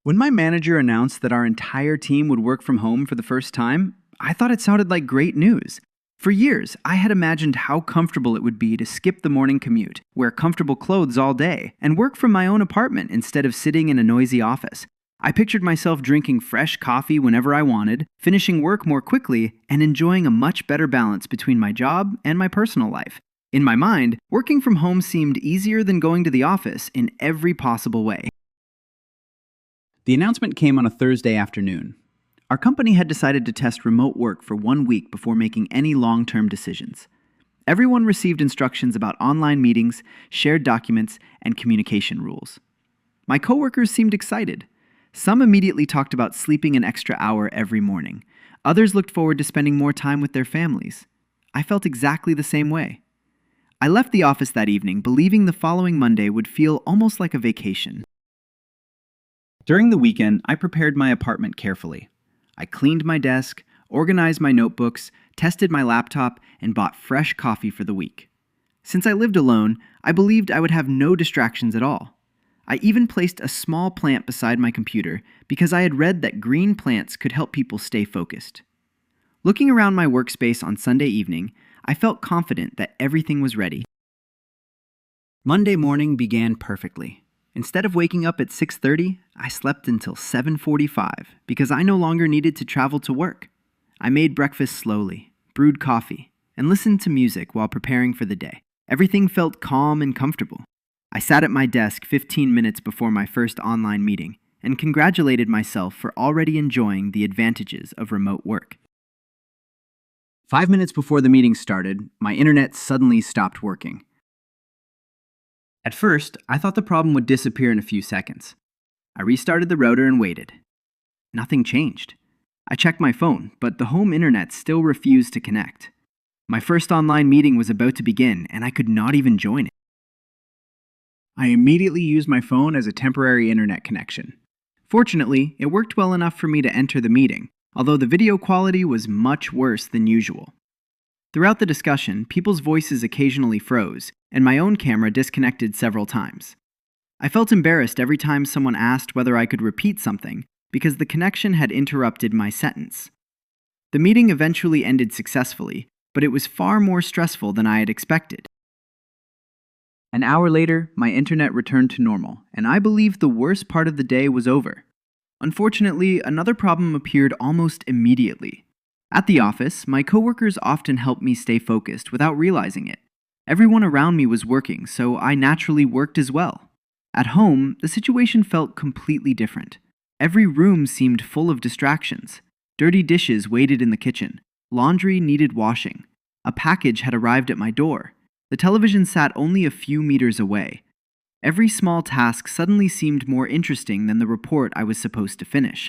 When my manager announced that our entire team would work from home for the first time, I thought it sounded like great news. For years, I had imagined how comfortable it would be to skip the morning commute, wear comfortable clothes all day, and work from my own apartment instead of sitting in a noisy office. I pictured myself drinking fresh coffee whenever I wanted, finishing work more quickly, and enjoying a much better balance between my job and my personal life. In my mind, working from home seemed easier than going to the office in every possible way. The announcement came on a Thursday afternoon. Our company had decided to test remote work for 1 week before making any long-term decisions. Everyone received instructions about online meetings, shared documents, and communication rules. My coworkers seemed excited. Some immediately talked about sleeping an extra hour every morning. Others looked forward to spending more time with their families. I felt exactly the same way. I left the office that evening believing the following Monday would feel almost like a vacation. During the weekend, I prepared my apartment carefully. I cleaned my desk, organized my notebooks, tested my laptop, and bought fresh coffee for the week. Since I lived alone, I believed I would have no distractions at all. I even placed a small plant beside my computer because I had read that green plants could help people stay focused. Looking around my workspace on Sunday evening, I felt confident that everything was ready. Monday morning began perfectly. Instead of waking up at 6:30, I slept until 7:45 because I no longer needed to travel to work. I made breakfast slowly, brewed coffee, and listened to music while preparing for the day. Everything felt calm and comfortable. I sat at my desk 15 minutes before my first online meeting and congratulated myself for already enjoying the advantages of remote work. 5 minutes before the meeting started, my internet suddenly stopped working. At first, I thought the problem would disappear in a few seconds. I restarted the router and waited. Nothing changed. I checked my phone, but the home internet still refused to connect. My first online meeting was about to begin, and I could not even join it. I immediately used my phone as a temporary internet connection. Fortunately, it worked well enough for me to enter the meeting, although the video quality was much worse than usual. Throughout the discussion, people's voices occasionally froze, and my own camera disconnected several times. I felt embarrassed every time someone asked whether I could repeat something because the connection had interrupted my sentence. The meeting eventually ended successfully, but it was far more stressful than I had expected. An hour later, my internet returned to normal, and I believed the worst part of the day was over. Unfortunately, another problem appeared almost immediately. At the office, my coworkers often helped me stay focused without realizing it. Everyone around me was working, so I naturally worked as well. At home, the situation felt completely different. Every room seemed full of distractions. Dirty dishes waited in the kitchen. Laundry needed washing. A package had arrived at my door. The television sat only a few meters away. Every small task suddenly seemed more interesting than the report I was supposed to finish.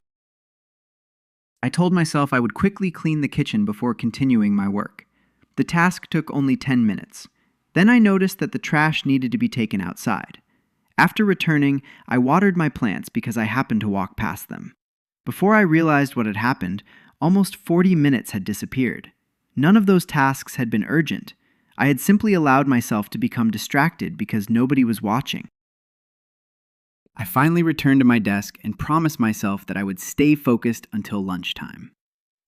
I told myself I would quickly clean the kitchen before continuing my work. The task took only 10 minutes. Then I noticed that the trash needed to be taken outside. After returning, I watered my plants because I happened to walk past them. Before I realized what had happened, almost 40 minutes had disappeared. None of those tasks had been urgent. I had simply allowed myself to become distracted because nobody was watching. I finally returned to my desk and promised myself that I would stay focused until lunchtime.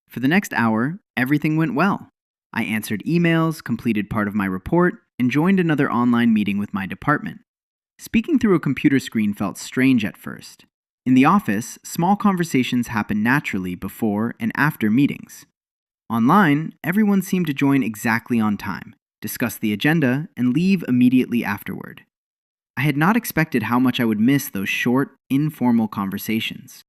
For the next hour, everything went well. I answered emails, completed part of my report, and joined another online meeting with my department. Speaking through a computer screen felt strange at first. In the office, small conversations happen naturally before and after meetings. Online, everyone seemed to join exactly on time, discuss the agenda, and leave immediately afterward. I had not expected how much I would miss those short, informal conversations.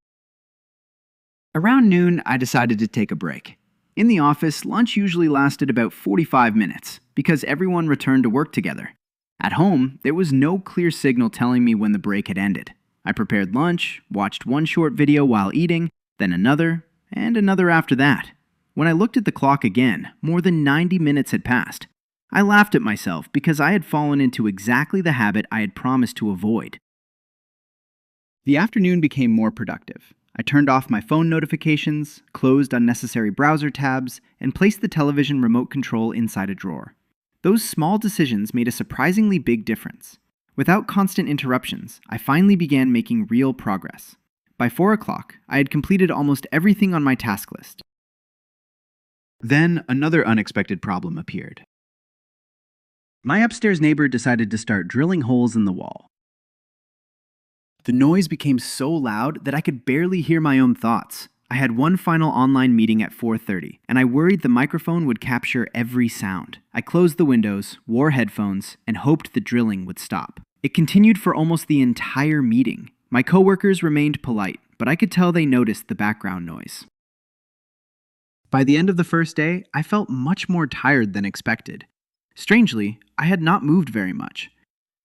Around noon, I decided to take a break. In the office, lunch usually lasted about 45 minutes because everyone returned to work together. At home, there was no clear signal telling me when the break had ended. I prepared lunch, watched one short video while eating, then another, and another after that. When I looked at the clock again, more than 90 minutes had passed. I laughed at myself because I had fallen into exactly the habit I had promised to avoid. The afternoon became more productive. I turned off my phone notifications, closed unnecessary browser tabs, and placed the television remote control inside a drawer. Those small decisions made a surprisingly big difference. Without constant interruptions, I finally began making real progress. By 4 o'clock, I had completed almost everything on my task list. Then another unexpected problem appeared. My upstairs neighbor decided to start drilling holes in the wall. The noise became so loud that I could barely hear my own thoughts. I had one final online meeting at 4:30, and I worried the microphone would capture every sound. I closed the windows, wore headphones, and hoped the drilling would stop. It continued for almost the entire meeting. My coworkers remained polite, but I could tell they noticed the background noise. By the end of the first day, I felt much more tired than expected. Strangely, I had not moved very much.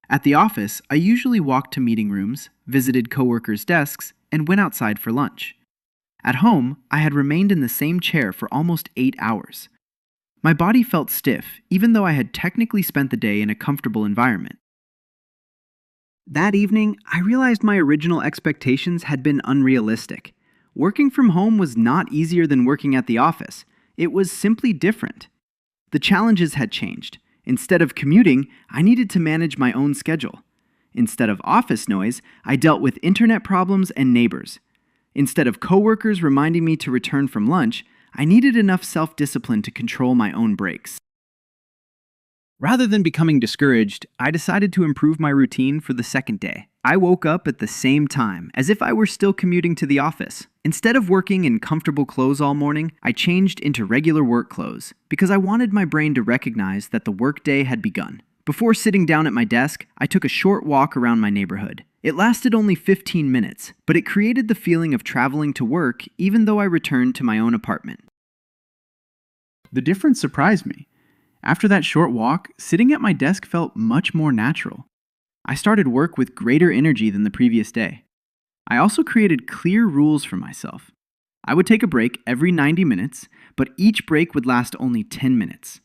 At the office, I usually walked to meeting rooms, visited coworkers' desks, and went outside for lunch. At home, I had remained in the same chair for almost 8 hours. My body felt stiff, even though I had technically spent the day in a comfortable environment. That evening, I realized my original expectations had been unrealistic. Working from home was not easier than working at the office. It was simply different. The challenges had changed. Instead of commuting, I needed to manage my own schedule. Instead of office noise, I dealt with internet problems and neighbors. Instead of coworkers reminding me to return from lunch, I needed enough self-discipline to control my own breaks. Rather than becoming discouraged, I decided to improve my routine for the second day. I woke up at the same time, as if I were still commuting to the office. Instead of working in comfortable clothes all morning, I changed into regular work clothes, because I wanted my brain to recognize that the workday had begun. Before sitting down at my desk, I took a short walk around my neighborhood. It lasted only 15 minutes, but it created the feeling of traveling to work even though I returned to my own apartment. The difference surprised me. After that short walk, sitting at my desk felt much more natural. I started work with greater energy than the previous day. I also created clear rules for myself. I would take a break every 90 minutes, but each break would last only 10 minutes.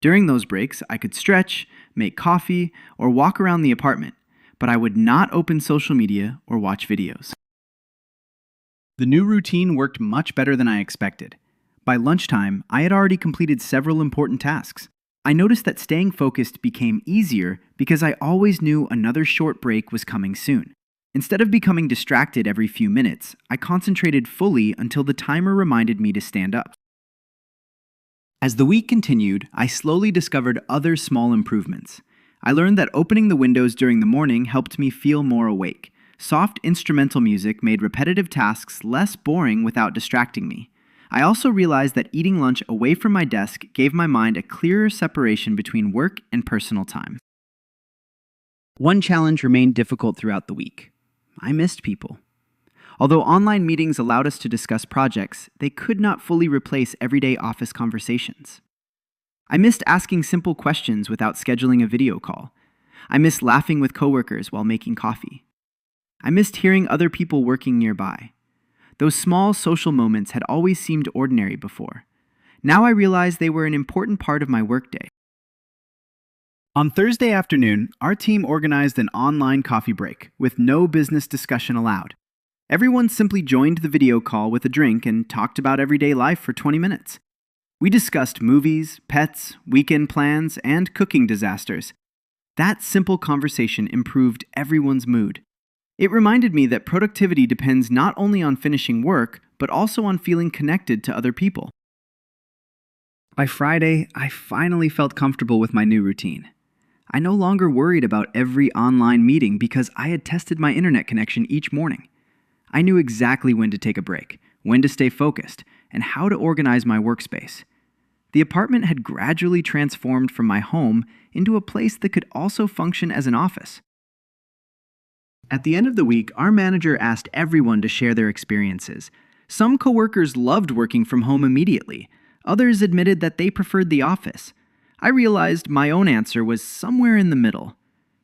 During those breaks, I could stretch, make coffee, or walk around the apartment, but I would not open social media or watch videos. The new routine worked much better than I expected. By lunchtime, I had already completed several important tasks. I noticed that staying focused became easier because I always knew another short break was coming soon. Instead of becoming distracted every few minutes, I concentrated fully until the timer reminded me to stand up. As the week continued, I slowly discovered other small improvements. I learned that opening the windows during the morning helped me feel more awake. Soft instrumental music made repetitive tasks less boring without distracting me. I also realized that eating lunch away from my desk gave my mind a clearer separation between work and personal time. One challenge remained difficult throughout the week. I missed people. Although online meetings allowed us to discuss projects, they could not fully replace everyday office conversations. I missed asking simple questions without scheduling a video call. I missed laughing with coworkers while making coffee. I missed hearing other people working nearby. Those small social moments had always seemed ordinary before. Now I realized they were an important part of my workday. On Thursday afternoon, our team organized an online coffee break with no business discussion allowed. Everyone simply joined the video call with a drink and talked about everyday life for 20 minutes. We discussed movies, pets, weekend plans, and cooking disasters. That simple conversation improved everyone's mood. It reminded me that productivity depends not only on finishing work, but also on feeling connected to other people. By Friday, I finally felt comfortable with my new routine. I no longer worried about every online meeting because I had tested my internet connection each morning. I knew exactly when to take a break, when to stay focused, and how to organize my workspace. The apartment had gradually transformed from my home into a place that could also function as an office. At the end of the week, our manager asked everyone to share their experiences. Some coworkers loved working from home immediately. Others admitted that they preferred the office. I realized my own answer was somewhere in the middle.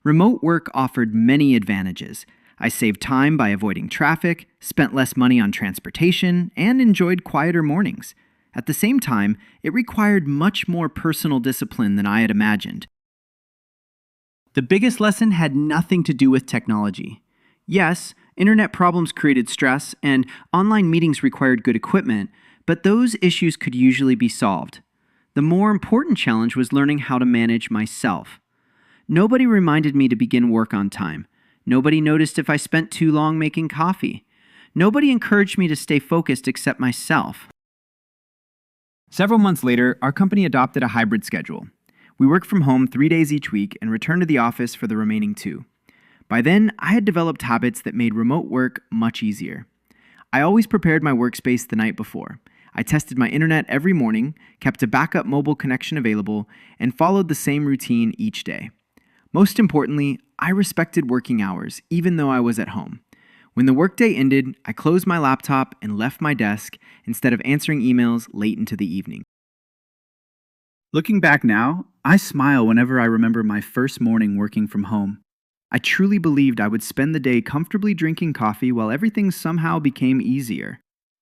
Remote work offered many advantages. I saved time by avoiding traffic, spent less money on transportation, and enjoyed quieter mornings. At the same time, it required much more personal discipline than I had imagined. The biggest lesson had nothing to do with technology. Yes, internet problems created stress, and online meetings required good equipment, but those issues could usually be solved. The more important challenge was learning how to manage myself. Nobody reminded me to begin work on time. Nobody noticed if I spent too long making coffee. Nobody encouraged me to stay focused except myself. Several months later, our company adopted a hybrid schedule. We work from home 3 days each week and return to the office for the remaining 2. By then, I had developed habits that made remote work much easier. I always prepared my workspace the night before. I tested my internet every morning, kept a backup mobile connection available, and followed the same routine each day. Most importantly, I respected working hours, even though I was at home. When the workday ended, I closed my laptop and left my desk instead of answering emails late into the evening. Looking back now, I smile whenever I remember my first morning working from home. I truly believed I would spend the day comfortably drinking coffee while everything somehow became easier.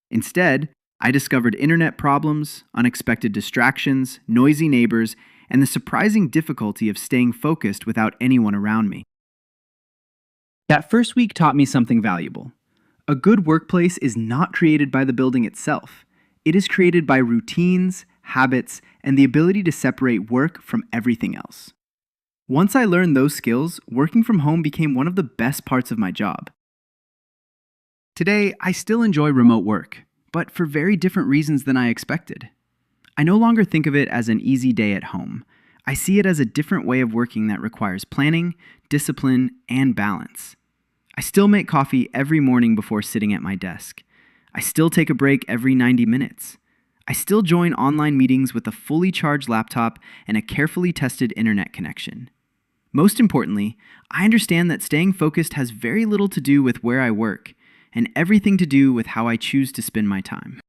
Instead, I discovered internet problems, unexpected distractions, noisy neighbors, and the surprising difficulty of staying focused without anyone around me. That first week taught me something valuable. A good workplace is not created by the building itself. It is created by routines, habits, and the ability to separate work from everything else. Once I learned those skills, working from home became one of the best parts of my job. Today, I still enjoy remote work, but for very different reasons than I expected. I no longer think of it as an easy day at home. I see it as a different way of working that requires planning, discipline, and balance. I still make coffee every morning before sitting at my desk. I still take a break every 90 minutes. I still join online meetings with a fully charged laptop and a carefully tested internet connection. Most importantly, I understand that staying focused has very little to do with where I work, and everything to do with how I choose to spend my time.